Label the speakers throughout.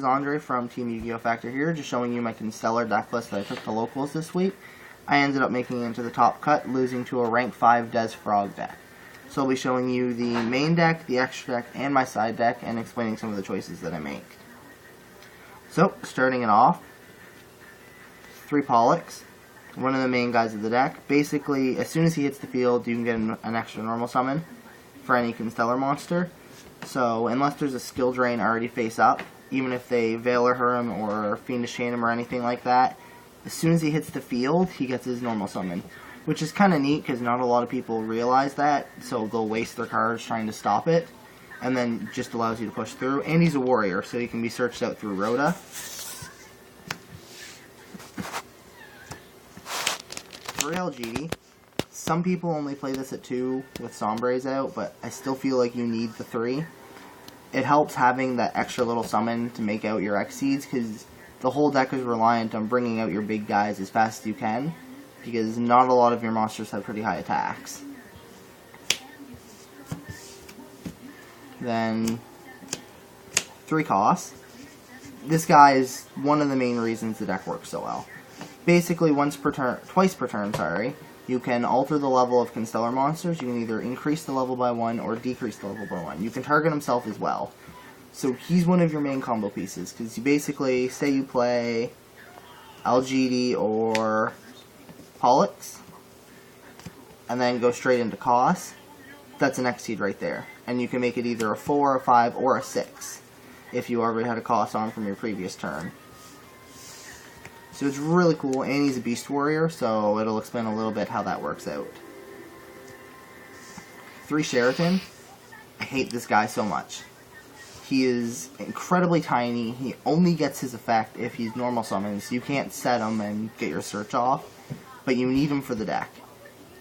Speaker 1: is Andre from Team Yu-Gi-Oh! Factor here, just showing you my Constellar deck list that I took to locals this week. I ended up making it into the top cut, losing to a rank 5 Des Frog deck. So I'll be showing you the main deck, the extra deck, and my side deck, and explaining some of the choices that I make. So, starting it off, 3 Pollux, one of the main guys of the deck. Basically, as soon as he hits the field, you can get an extra normal summon for any Constellar monster. So, unless there's a skill drain already face up, even if they Valor him or Fiendish Chain him or anything like that, as soon as he hits the field, he gets his normal summon. Which is kind of neat, because not a lot of people realize that, so they'll waste their cards trying to stop it, and then just allows you to push through. And he's a warrior, so he can be searched out through Rhoda. For LGD, some people only play this at 2 with Sombres out, but I still feel like you need the 3. It helps having that extra little summon to make out your Xyzs, because the whole deck is reliant on bringing out your big guys as fast as you can, because not a lot of your monsters have pretty high attacks. Then, 3 costs. This guy is one of the main reasons the deck works so well. Basically, twice per turn, you can alter the level of Constellar monsters. You can either increase the level by 1 or decrease the level by 1. You can target himself as well. So he's one of your main combo pieces, because you basically, say you play LGD or Pollux, and then go straight into cost, that's an Xyz right there. And you can make it either a 4, a 5, or a 6, if you already had a cost on from your previous turn. So it's really cool, and he's a Beast Warrior, so it'll explain a little bit how that works out. 3 Sheraton. I hate this guy so much. He is incredibly tiny. He only gets his effect if he's normal summoned, so you can't set him and get your search off, but you need him for the deck.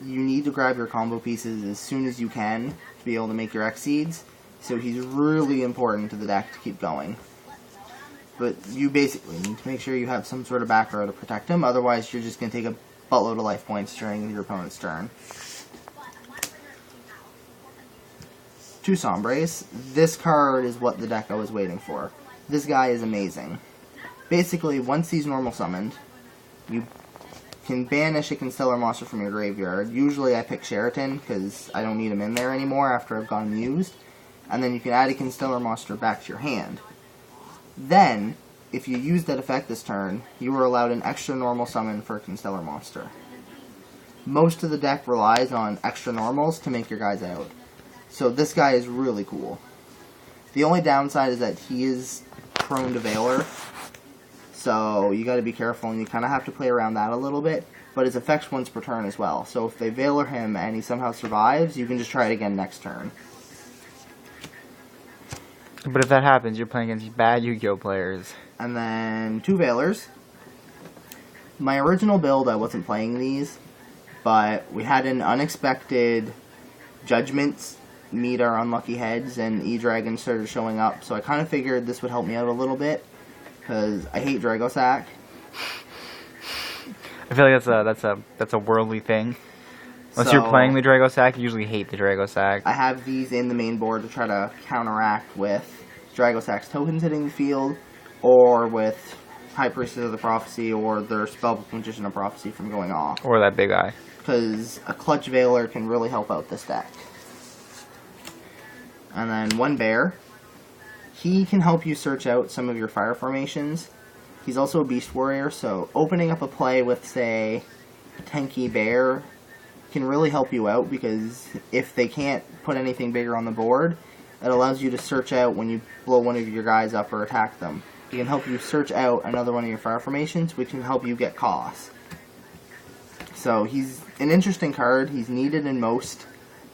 Speaker 1: You need to grab your combo pieces as soon as you can to be able to make your Xyzs, so he's really important to the deck to keep going. But you basically need to make sure you have some sort of back row to protect him, otherwise you're just going to take a buttload of life points during your opponent's turn. 2 Sombres. This card is what the deck I was waiting for. This guy is amazing. Basically, once he's normal summoned, you can banish a Constellar monster from your graveyard. Usually I pick Sheraton, because I don't need him in there anymore after I've gotten used. And then you can add a Constellar monster back to your hand. Then, if you use that effect this turn, you are allowed an extra normal summon for a Constellar monster. Most of the deck relies on extra normals to make your guys out. So this guy is really cool. The only downside is that he is prone to Valor, so you gotta be careful and you kinda have to play around that a little bit, but his effect's once per turn as well. So if they Valor him and he somehow survives, you can just try it again next turn.
Speaker 2: But if that happens, you're playing against bad Yu-Gi-Oh! Players.
Speaker 1: And then 2 Valors. My original build, I wasn't playing these, but we had an unexpected Judgments meet our unlucky heads, and E-Dragon started showing up, so I kind of figured this would help me out a little bit, because I hate Dragosack.
Speaker 2: I feel like that's a worldly thing. Unless you're playing the Dragosack, you usually hate the Dragosack.
Speaker 1: I have these in the main board to try to counteract with Dragosack's tokens hitting the field, or with High Priestess of the Prophecy, or their Spellbook Magician of Prophecy from going off.
Speaker 2: Or that big eye.
Speaker 1: Because a Clutch Valor can really help out this deck. And then 1 Bear. He can help you search out some of your fire formations. He's also a Beast Warrior, so opening up a play with, say, Tanky Bear can really help you out, because if they can't put anything bigger on the board, it allows you to search out when you blow one of your guys up or attack them. He can help you search out another one of your fire formations, which can help you get costs. So he's an interesting card. He's needed in most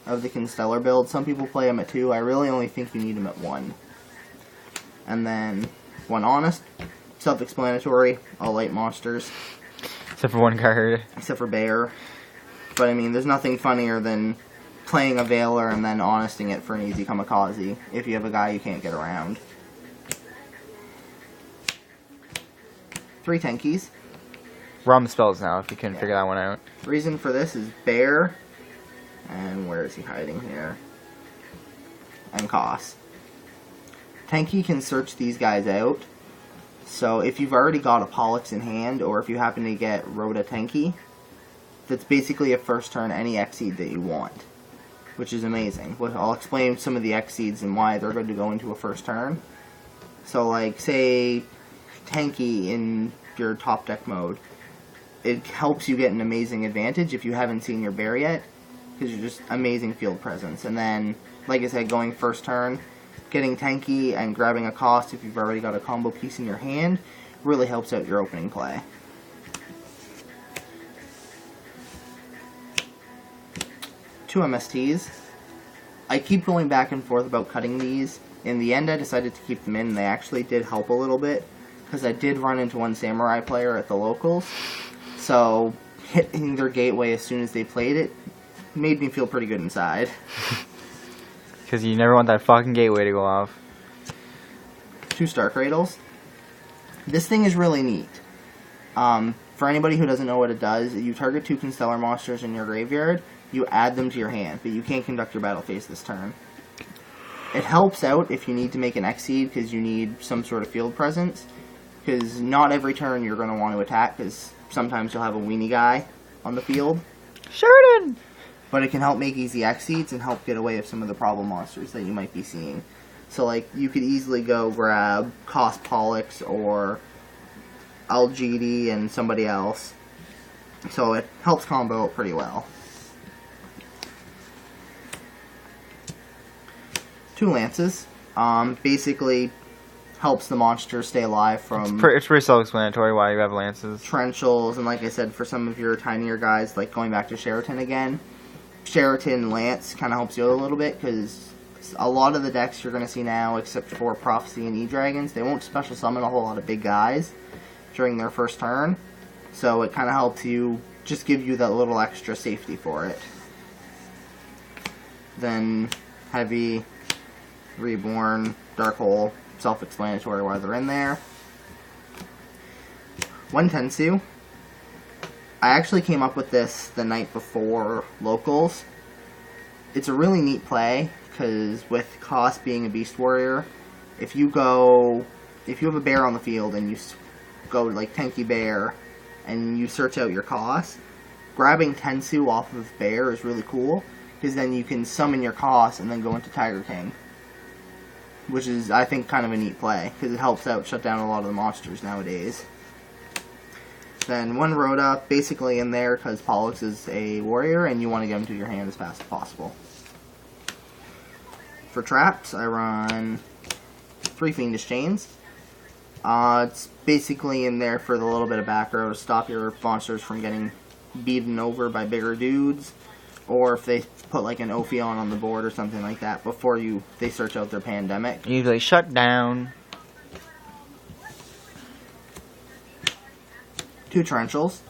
Speaker 1: of the Constellar build. Some people play him at 2. I really only think you need him at 1. And then 1 Honest. Self-explanatory. All light monsters.
Speaker 2: Except for 1 card.
Speaker 1: Except for Bear. But I mean, there's nothing funnier than playing a Valor and then honesting it for an easy kamikaze if you have a guy you can't get around. 3 Tenkies.
Speaker 2: We're on the spells now, if you couldn't figure that one out.
Speaker 1: Reason for this is Bear, and where is he hiding here? And Cost. Tenki can search these guys out, So if you've already got a Pollux in hand, or if you happen to get Rhoda Tenki, that's basically a first turn any Exceed that you want, which is amazing. I'll explain some of the Exceeds and why they're good to go into a first turn. So like, say, Tenki in your top deck mode, it helps you get an amazing advantage if you haven't seen your bear yet, because you're just amazing field presence. And then, like I said, going first turn, getting Tenki and grabbing a cost if you've already got a combo piece in your hand really helps out your opening play. Two MSTs. I keep going back and forth about cutting these. In the end, I decided to keep them in, and they actually did help a little bit, because I did run into one Samurai player at the locals, so hitting their gateway as soon as they played it made me feel pretty good inside.
Speaker 2: Because you never want that fucking gateway to go off.
Speaker 1: Two Star Cradles. This thing is really neat. For anybody who doesn't know what it does, you target two Constellar monsters in your graveyard, you add them to your hand, but you can't conduct your battle phase this turn. It helps out if you need to make an Exceed because you need some sort of field presence, because not every turn you're going to want to attack, because sometimes you'll have a weenie guy on the field.
Speaker 2: Sheridan!
Speaker 1: But it can help make easy Exceeds and help get away with some of the problem monsters that you might be seeing. So like, you could easily go grab Cost Pollux or Algidi and somebody else. So it helps combo out pretty well. Two Lances. Basically helps the monster stay alive from...
Speaker 2: It's pretty self-explanatory why you have Lances.
Speaker 1: Trenchals, and like I said, for some of your tinier guys, like going back to Sheraton again, Sheraton Lance kind of helps you out a little bit, because a lot of the decks you're going to see now, except for Prophecy and E-Dragons, they won't special summon a whole lot of big guys during their first turn, so it kind of helps you, just give you that little extra safety for it. Then Heavy, Reborn, Dark Hole, self-explanatory why they're in there. One Tensu. I actually came up with this the night before locals. It's a really neat play, because with Cost being a Beast Warrior, if you have a bear on the field and you go like Tenki Bear and you search out your Cost, grabbing Tensu off of Bear is really cool, because then you can summon your Cost and then go into Tiger King, which is, I think, kind of a neat play, because it helps out shut down a lot of the monsters nowadays. Then one Rhoda, basically in there because Pollux is a warrior and you want to get him to your hand as fast as possible. For traps, I run 3 Fiendish Chains. It's basically in there for the little bit of back row to stop your monsters from getting beaten over by bigger dudes, or if they put like an Ophion on the board or something like that before they search out their pandemic.
Speaker 2: Usually shut down.
Speaker 1: 2 Trenchals.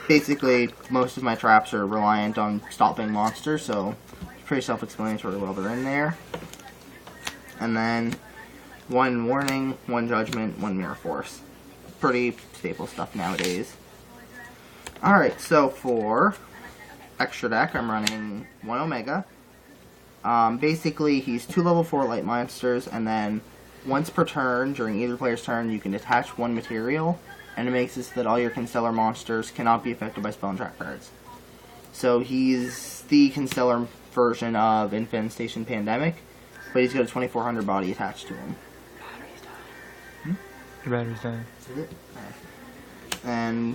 Speaker 1: Basically, most of my traps are reliant on stopping monsters, so it's pretty self-explanatory while they're in there. And then 1 Warning, 1 Judgment, 1 Mirror Force. Pretty staple stuff nowadays. Alright, so for extra deck, I'm running 1 Omega. Basically, he's 2 level 4 light monsters, and then once per turn, during either player's turn, you can detach 1 material, and it makes it so that all your Constellar monsters cannot be affected by spell and trap cards. So he's the Constellar version of Infestation Pandemic, but he's got a 2400 body attached to him.
Speaker 2: Your battery's dying.
Speaker 1: Is it? And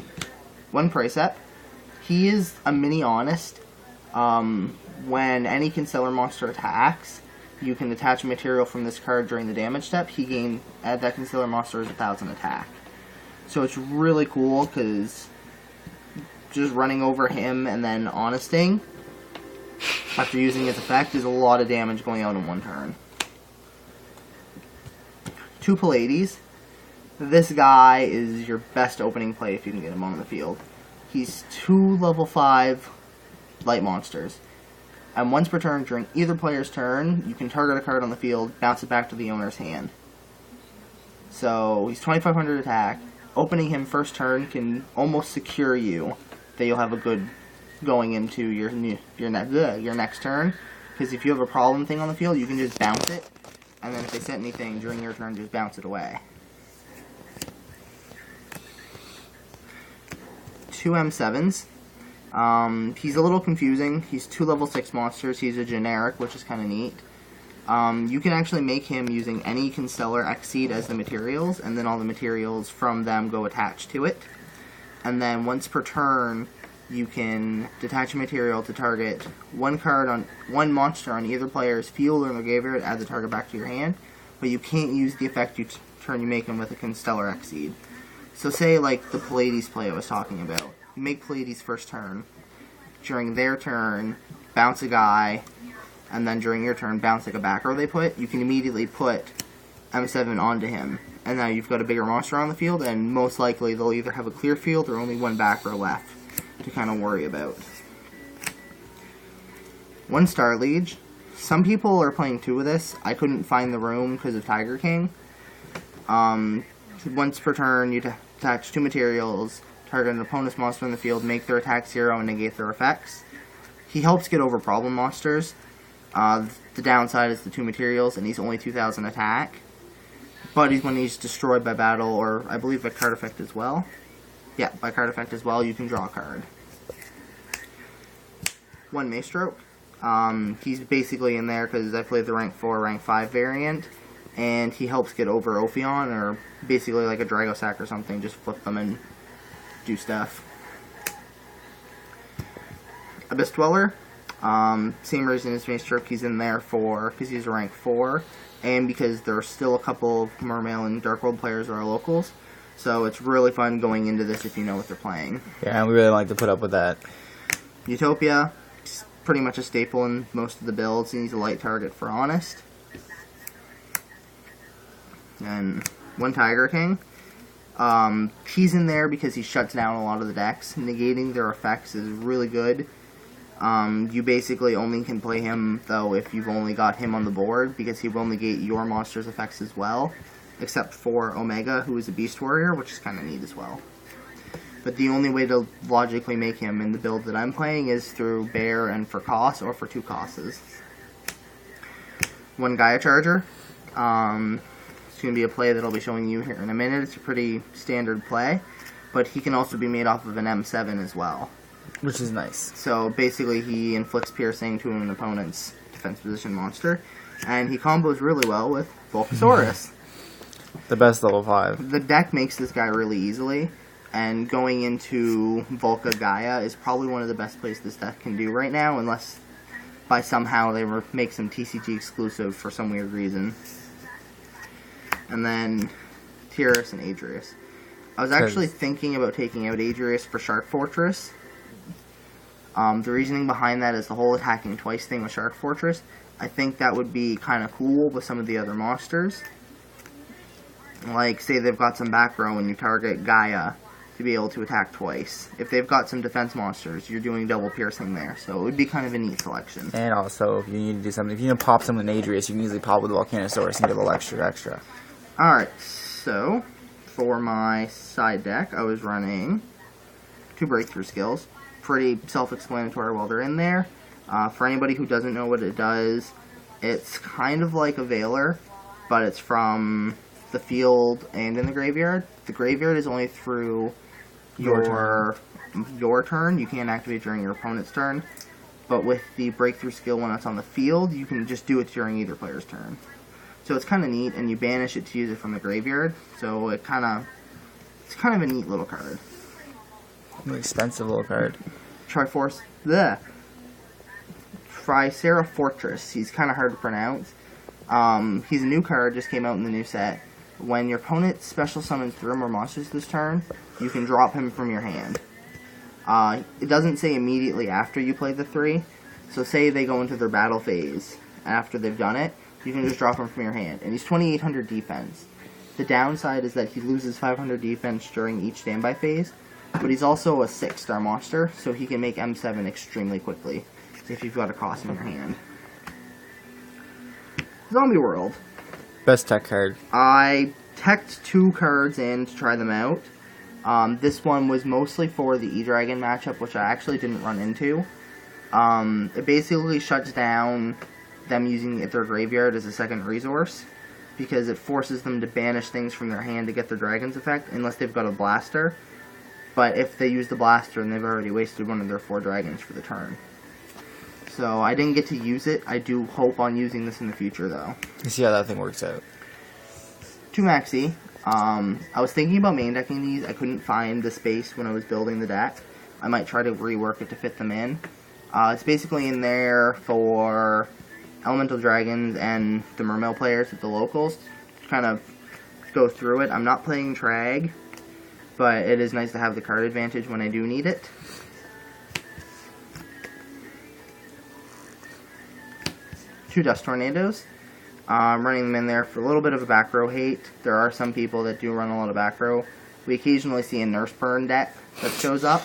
Speaker 1: 1 Pricep. He is a mini Honest. When any Constellar monster attacks, you can attach a material from this card during the damage step. Add that Constellar monster as 1000 attack. So it's really cool, because just running over him and then Honesting after using his effect is a lot of damage going out in 1 turn. 2 Pallades. This guy is your best opening play if you can get him on the field. He's 2 level 5 light monsters. And once per turn, during either player's turn, you can target a card on the field, bounce it back to the owner's hand. So, he's 2500 attack. Opening him first turn can almost secure you that you'll have a good going into your next turn. Because if you have a problem thing on the field, you can just bounce it, And then if they set anything during your turn, just bounce it away. 2 M7s. He's a little confusing. He's 2 level 6 monsters. He's a generic, which is kind of neat. You can actually make him using any Constellar X-Seed as the materials, and then all the materials from them go attached to it. And then once per turn, you can detach a material to target one monster on either player's field or in the graveyard, add the target back to your hand, but you can't use the effect turn you make him with a Constellar X-Seed. So say like the Pleiades play I was talking about. You make Pleiades first turn. During their turn, bounce a guy, and then during your turn, bounce like a back row they put. You can immediately put M7 onto him. And now you've got a bigger monster on the field, and most likely they'll either have a clear field or only one back row left to kind of worry about. 1 Star Liege. Some people are playing 2 of this. I couldn't find the room because of Tiger King. Once per turn, you attach 2 materials, target an opponent's monster in the field, make their attack 0, and negate their effects. He helps get over problem monsters. The downside is the 2 materials, and he's only 2,000 attack. But when he's destroyed by battle, or I believe by card effect as well. Yeah, by card effect as well, you can draw a card. 1 Maestroke. He's basically in there because I played the rank 4, rank 5 variant, and he helps get over Ophion, or basically like a Dragosack or something, just flip them and do stuff. Abyss Dweller. Same reason as Maestroke, he's in there because he's a rank 4, and because there are still a couple of Mermail and Dark World players that are locals. So it's really fun going into this if you know what they're playing.
Speaker 2: Yeah, we really like to put up with that.
Speaker 1: Utopia, pretty much a staple in most of the builds. He's a light target for Honest. And 1 Tiger King. He's in there because he shuts down a lot of the decks. Negating their effects is really good. You basically only can play him, though, if you've only got him on the board, because he will negate your monster's effects as well. Except for Omega, who is a Beast Warrior, which is kind of neat as well. But the only way to logically make him in the build that I'm playing is through Bear and for Cost, or for 2 Cosses. 1 Gaia Charger. It's going to be a play that I'll be showing you here in a minute. It's a pretty standard play, but he can also be made off of an M7 as well.
Speaker 2: Which is nice.
Speaker 1: So basically he inflicts piercing to an opponent's defense position monster, and he combos really well with Volcasaurus.
Speaker 2: The best level 5.
Speaker 1: The deck makes this guy really easily, and going into Volca Gaia is probably one of the best plays this deck can do right now, unless by somehow they make some TCG exclusive for some weird reason. And then Tyrus and Adrius. I was actually thinking about taking out Adrius for Shark Fortress. The reasoning behind that is the whole attacking twice thing with Shark Fortress. I think that would be kind of cool with some of the other monsters. Like, say they've got some back row and you target Gaia to be able to attack twice. If they've got some defense monsters, you're doing double piercing there. So it would be kind of a neat selection.
Speaker 2: And also, if you need to do something, if you need to pop someone in Adrius, you can easily pop with Volcanosaurus and get a little extra.
Speaker 1: Alright, so for my side deck, I was running 2 Breakthrough Skills. Pretty self-explanatory while they're in there. For anybody who doesn't know what it does, it's kind of like a Veiler, but it's from the field and in the graveyard. The graveyard is only through your turn. You can't activate during your opponent's turn. But with the Breakthrough skill when it's on the field, you can just do it during either player's turn. So it's kind of neat, and you banish it to use it from the graveyard. So it's kind of a neat little card.
Speaker 2: An expensive little card.
Speaker 1: Tricera Fortress. He's kind of hard to pronounce. He's a new card, just came out in the new set. When your opponent special summons 3 or more monsters this turn, you can drop him from your hand. It doesn't say immediately after you play the 3. So say they go into their battle phase after they've done it, you can just drop him from your hand. And he's 2800 defense. The downside is that he loses 500 defense during each standby phase, but he's also a 6-star monster, so he can make M7 extremely quickly if you've got a cost in your hand. Zombie World.
Speaker 2: Best tech card.
Speaker 1: I teched 2 cards in to try them out. This one was mostly for the E-Dragon matchup, which I actually didn't run into. It basically shuts down them using their graveyard as a second resource, because it forces them to banish things from their hand to get their dragon's effect, unless they've got a blaster. But if they use the blaster, and they've already wasted one of their 4 dragons for the turn. So I didn't get to use it. I do hope on using this in the future, though.
Speaker 2: You see how that thing works out.
Speaker 1: 2 Maxi. I was thinking about main decking these. I couldn't find the space when I was building the deck. I might try to rework it to fit them in. It's basically in there for Elemental Dragons and the Mermail players at the locals. Kind of go through it. I'm not playing Trag, but it is nice to have the card advantage when I do need it. Two Dust Tornadoes. Running them in there for a little bit of a back row hate. There are some people that do run a lot of back row. We occasionally see a Nurse Burn deck that shows up.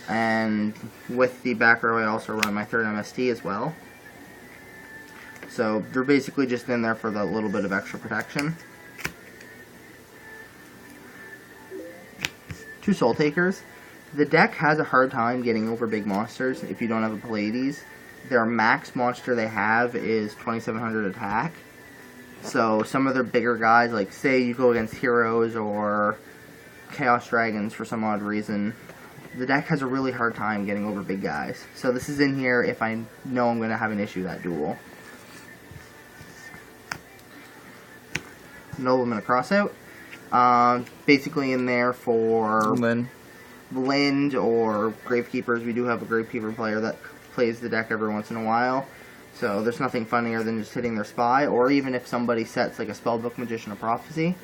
Speaker 1: And with the back row, I also run my 3rd MST as well. So they're basically just in there for the little bit of extra protection. 2 Soul Takers. The deck has a hard time getting over big monsters if you don't have a Pleiades. Their max monster they have is 2700 attack. So some of their bigger guys, like say you go against Heroes or Chaos Dragons for some odd reason, the deck has a really hard time getting over big guys. So this is in here if I know I'm going to have an issue that duel. Nobleman of Crossout. Basically in there for Lind or Gravekeepers. We do have a Gravekeeper player that plays the deck every once in a while. So there's nothing funnier than just hitting their spy, or even if somebody sets like a Spellbook, Magician of Prophecy,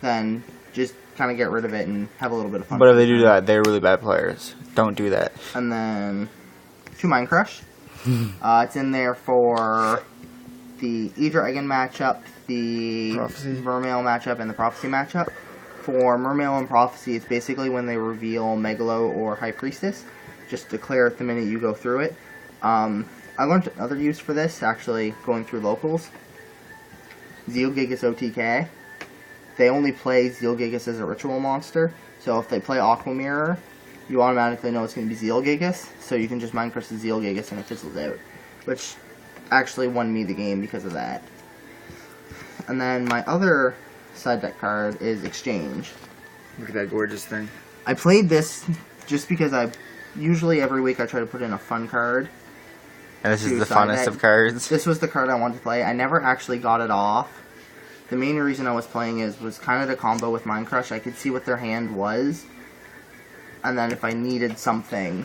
Speaker 1: then just kind of get rid of it and have a little bit of fun.
Speaker 2: But if they do that, they're really bad players. Don't do that.
Speaker 1: And then 2 Mind Crush. It's in there for the E-Dragon matchup, the Mermail matchup, and the Prophecy matchup. For Mermail and Prophecy, it's basically when they reveal Megalo or High Priestess. Just declare it the minute you go through it. I learned another use for this, actually, going through locals. Zealgigas OTK. They only play Zealgigas as a ritual monster, so if they play Aqua Mirror, you automatically know it's going to be Zealgigas, so you can just Mind Crush the Zealgigas and it fizzles out. Which actually won me the game because of that. And then my other side deck card is Exchange.
Speaker 2: Look at that gorgeous thing.
Speaker 1: I played this just because usually every week I try to put in a fun card.
Speaker 2: And this is the funnest of cards.
Speaker 1: This was the card I wanted to play. I never actually got it off. The main reason I was playing was kind of to combo with Mind Crush. I could see what their hand was, and then if I needed something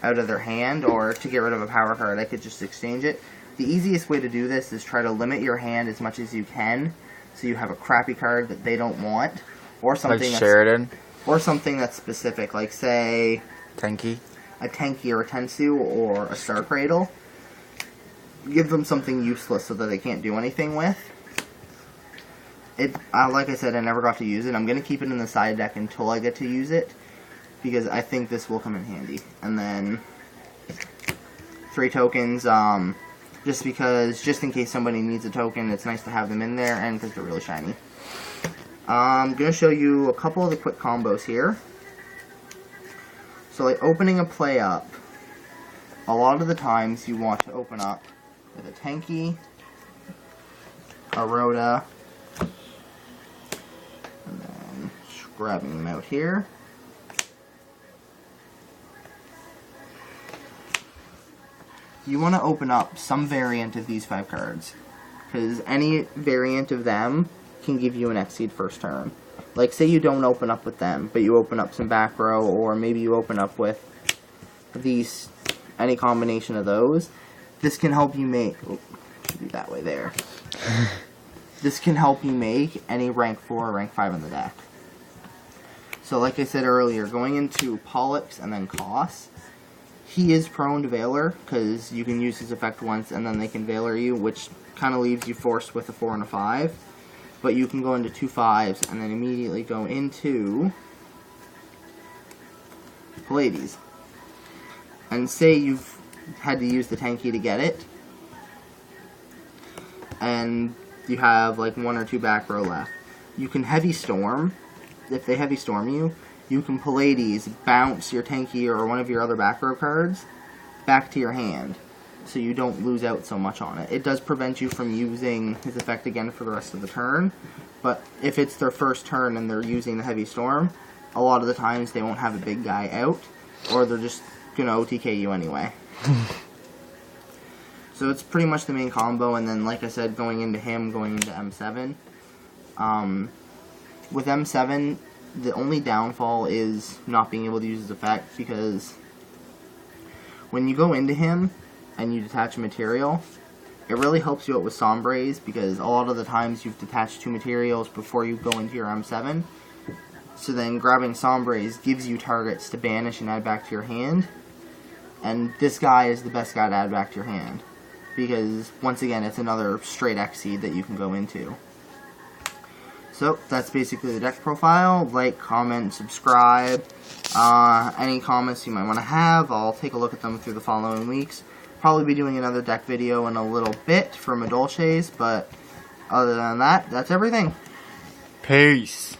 Speaker 1: out of their hand or to get rid of a power card, I could just exchange it. The easiest way to do this is try to limit your hand as much as you can, so you have a crappy card that they don't want, or something
Speaker 2: like Sheridan,
Speaker 1: or something that's specific, like say
Speaker 2: Tenki,
Speaker 1: a Tenki or a Tensu or a Star Cradle. Give them something useless so that they can't do anything with. Like I said, I never got to use it. I'm going to keep it in the side deck until I get to use it, because I think this will come in handy. And then 3 tokens, just in case somebody needs a token, it's nice to have them in there, and because they're really shiny. I'm going to show you a couple of the quick combos here. So like opening a play up, a lot of the times you want to open up with a Tenki, a Rhoda, and then just grabbing them out here. You want to open up some variant of these 5 cards, because any variant of them can give you an Exceed first turn. Like say you don't open up with them, but you open up some back row, or maybe you open up with these, any combination of those. This can help you make, should be that way there. This can help you make any rank 4 or rank 5 in the deck. So like I said earlier, going into Pollux and then Koss, he is prone to Valor, because you can use his effect once and then they can Valor you, which kind of leaves you forced with a 4 and a 5. But you can go into 2 5s and then immediately go into Pleiades. And say you've had to use the Tenki to get it, and you have like 1 or 2 back row left. You can Heavy Storm. If they Heavy Storm you, you can Pleiades, bounce your Tenki or one of your other back row cards back to your hand. so you don't lose out so much on it. It does prevent you from using his effect again for the rest of the turn, but if it's their first turn and they're using the Heavy Storm, a lot of the times they won't have a big guy out, or they're just going to OTK you anyway. So it's pretty much the main combo, and then like I said, going into him, going into M7. With M7, the only downfall is not being able to use his effect, because when you go into him and you detach a material, it really helps you out with Sombres, because a lot of the times you've detached 2 materials before you go into your M7. So then grabbing Sombres gives you targets to banish and add back to your hand. And this guy is the best guy to add back to your hand, because once again it's another straight X-Seed that you can go into. So that's basically the deck profile. Like, comment, subscribe. Any comments you might want to have, I'll take a look at them through the following weeks. Probably be doing another deck video in a little bit for Madolches, but other than that, that's everything.
Speaker 2: Peace.